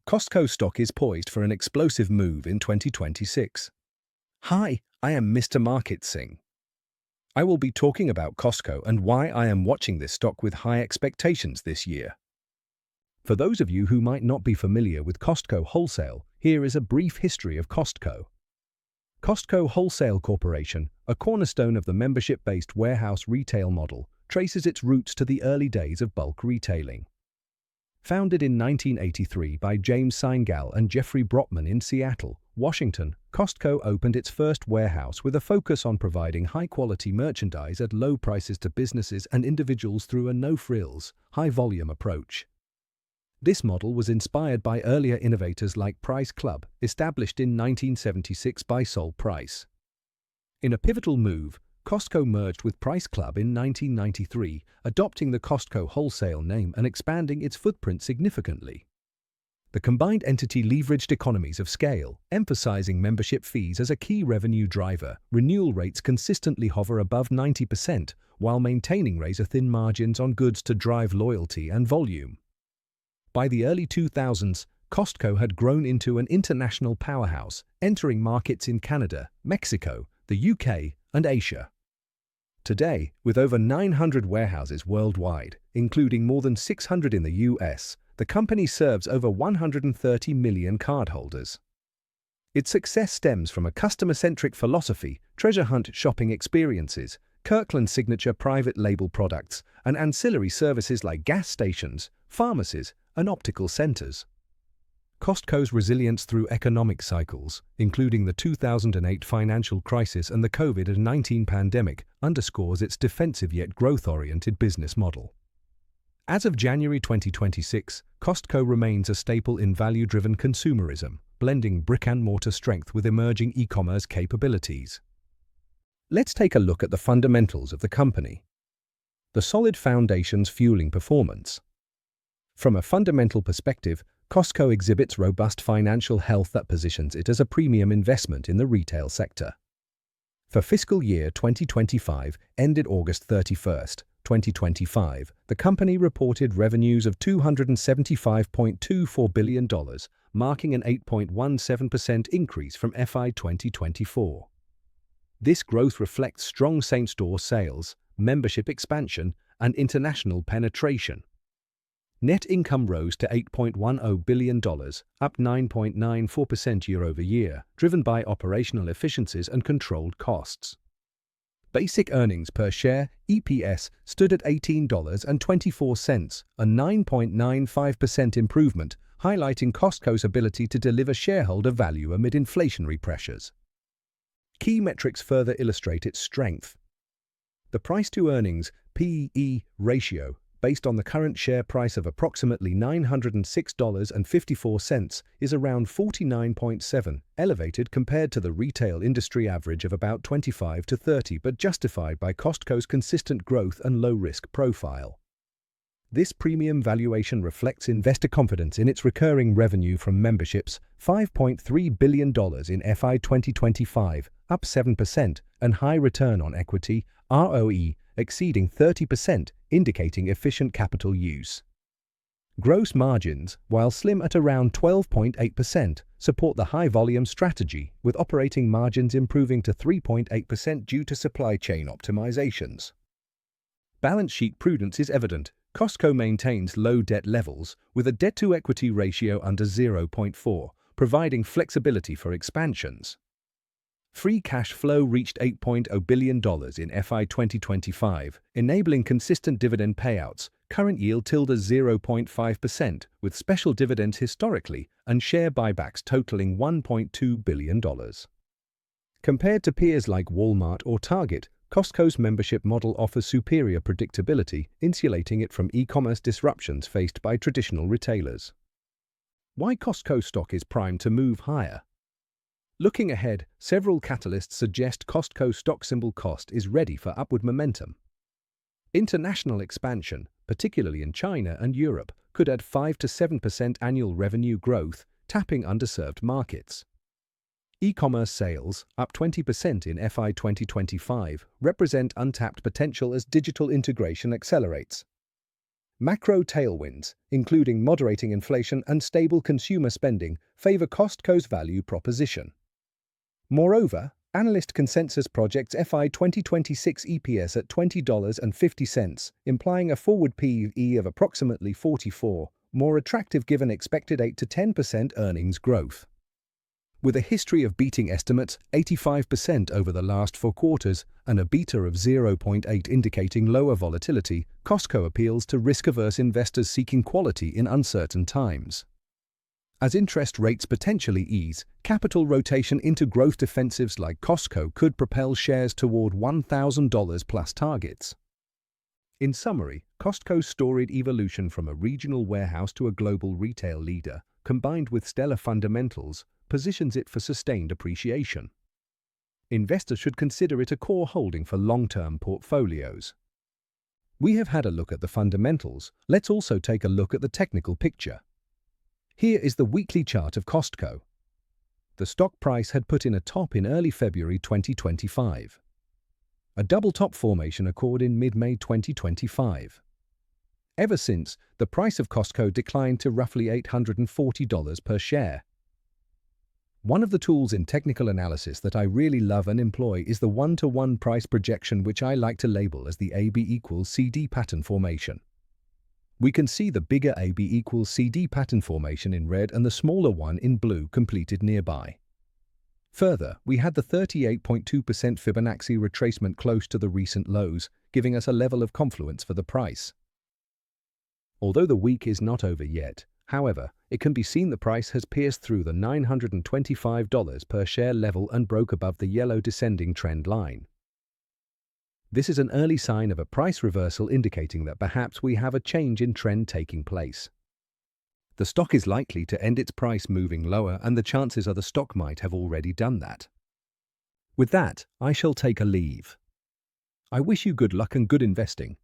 Costco stock is poised for an explosive move in 2026. Hi, I am Mr. Market Singh. I will be talking about Costco and why I am watching this stock with high expectations this year. For those of you who might not be familiar with Costco Wholesale, here is a brief history of Costco. Costco Wholesale Corporation, a cornerstone of the membership-based warehouse retail model, traces its roots to the early days of bulk retailing. Founded in 1983 by James Seingal and Jeffrey Brotman in Seattle, Washington, Costco opened its first warehouse with a focus on providing high-quality merchandise at low prices to businesses and individuals through a no-frills, high-volume approach. This model was inspired by earlier innovators like Price Club, established in 1976 by Sol Price. In a pivotal move, Costco merged with Price Club in 1993, adopting the Costco Wholesale name and expanding its footprint significantly. The combined entity leveraged economies of scale, emphasizing membership fees as a key revenue driver. Renewal rates consistently hover above 90%, while maintaining razor-thin margins on goods to drive loyalty and volume. By the early 2000s, Costco had grown into an international powerhouse, entering markets in Canada, Mexico, the UK, and Asia. Today, with over 900 warehouses worldwide, including more than 600 in the US, the company serves over 130 million cardholders. Its success stems from a customer-centric philosophy, treasure hunt shopping experiences, Kirkland signature private label products, and ancillary services like gas stations, pharmacies, and optical centers. Costco's resilience through economic cycles, including the 2008 financial crisis and the COVID-19 pandemic, underscores its defensive yet growth-oriented business model. As of January 2026, Costco remains a staple in value-driven consumerism, blending brick-and-mortar strength with emerging e-commerce capabilities. Let's take a look at the fundamentals of the company. The solid foundations fueling performance. From a fundamental perspective, Costco exhibits robust financial health that positions it as a premium investment in the retail sector. For fiscal year 2025, ended August 31, 2025, the company reported revenues of $275.24 billion, marking an 8.17% increase from FY 2024. This growth reflects strong same-store sales, membership expansion, and international penetration. Net income rose to $8.10 billion, up 9.94% year-over-year, driven by operational efficiencies and controlled costs. Basic earnings per share, EPS, stood at $18.24, a 9.95% improvement, highlighting Costco's ability to deliver shareholder value amid inflationary pressures. Key metrics further illustrate its strength. The price-to-earnings (PE) ratio, based on the current share price of approximately $906.54, is around 49.7, elevated compared to the retail industry average of about 25 to 30, but justified by Costco's consistent growth and low-risk profile. This premium valuation reflects investor confidence in its recurring revenue from memberships, $5.3 billion in FY 2025, up 7%, and high return on equity, ROE, exceeding 30%, indicating efficient capital use. Gross margins, while slim at around 12.8%, support the high-volume strategy, with operating margins improving to 3.8% due to supply chain optimizations. Balance sheet prudence is evident. Costco maintains low debt levels, with a debt-to-equity ratio under 0.4, providing flexibility for expansions. Free cash flow reached $8.0 billion in FY 2025, enabling consistent dividend payouts, current yield tildes 0.5%, with special dividends historically, and share buybacks totaling $1.2 billion. Compared to peers like Walmart or Target, Costco's membership model offers superior predictability, insulating it from e-commerce disruptions faced by traditional retailers. Why Costco stock is primed to move higher? Looking ahead, several catalysts suggest Costco stock symbol COST is ready for upward momentum. International expansion, particularly in China and Europe, could add 5 to 7% annual revenue growth, tapping underserved markets. E-commerce sales, up 20% in FY 2025, represent untapped potential as digital integration accelerates. Macro tailwinds, including moderating inflation and stable consumer spending, favor Costco's value proposition. Moreover, analyst consensus projects FY 2026 EPS at $20.50, implying a forward PE of approximately 44, more attractive given expected 8 to 10% earnings growth. With a history of beating estimates 85% over the last 4 quarters and a beta of 0.8 indicating lower volatility, Costco appeals to risk-averse investors seeking quality in uncertain times. As interest rates potentially ease, capital rotation into growth defensives like Costco could propel shares toward $1,000 plus targets. In summary, Costco's storied evolution from a regional warehouse to a global retail leader, combined with stellar fundamentals, positions it for sustained appreciation. Investors should consider it a core holding for long-term portfolios. We have had a look at the fundamentals. Let's also take a look at the technical picture. Here is the weekly chart of Costco. The stock price had put in a top in early February 2025. A double top formation occurred in mid-May 2025. Ever since, the price of Costco declined to roughly $840 per share. One of the tools in technical analysis that I really love and employ is the one-to-one price projection, which I like to label as the AB equals CD pattern formation. We can see the bigger AB equals CD pattern formation in red and the smaller one in blue completed nearby. Further, we had the 38.2% Fibonacci retracement close to the recent lows, giving us a level of confluence for the price. Although the week is not over yet, however, it can be seen the price has pierced through the $925 per share level and broke above the yellow descending trend line. This is an early sign of a price reversal, indicating that perhaps we have a change in trend taking place. The stock is likely to end its price moving lower, and the chances are the stock might have already done that. With that, I shall take a leave. I wish you good luck and good investing.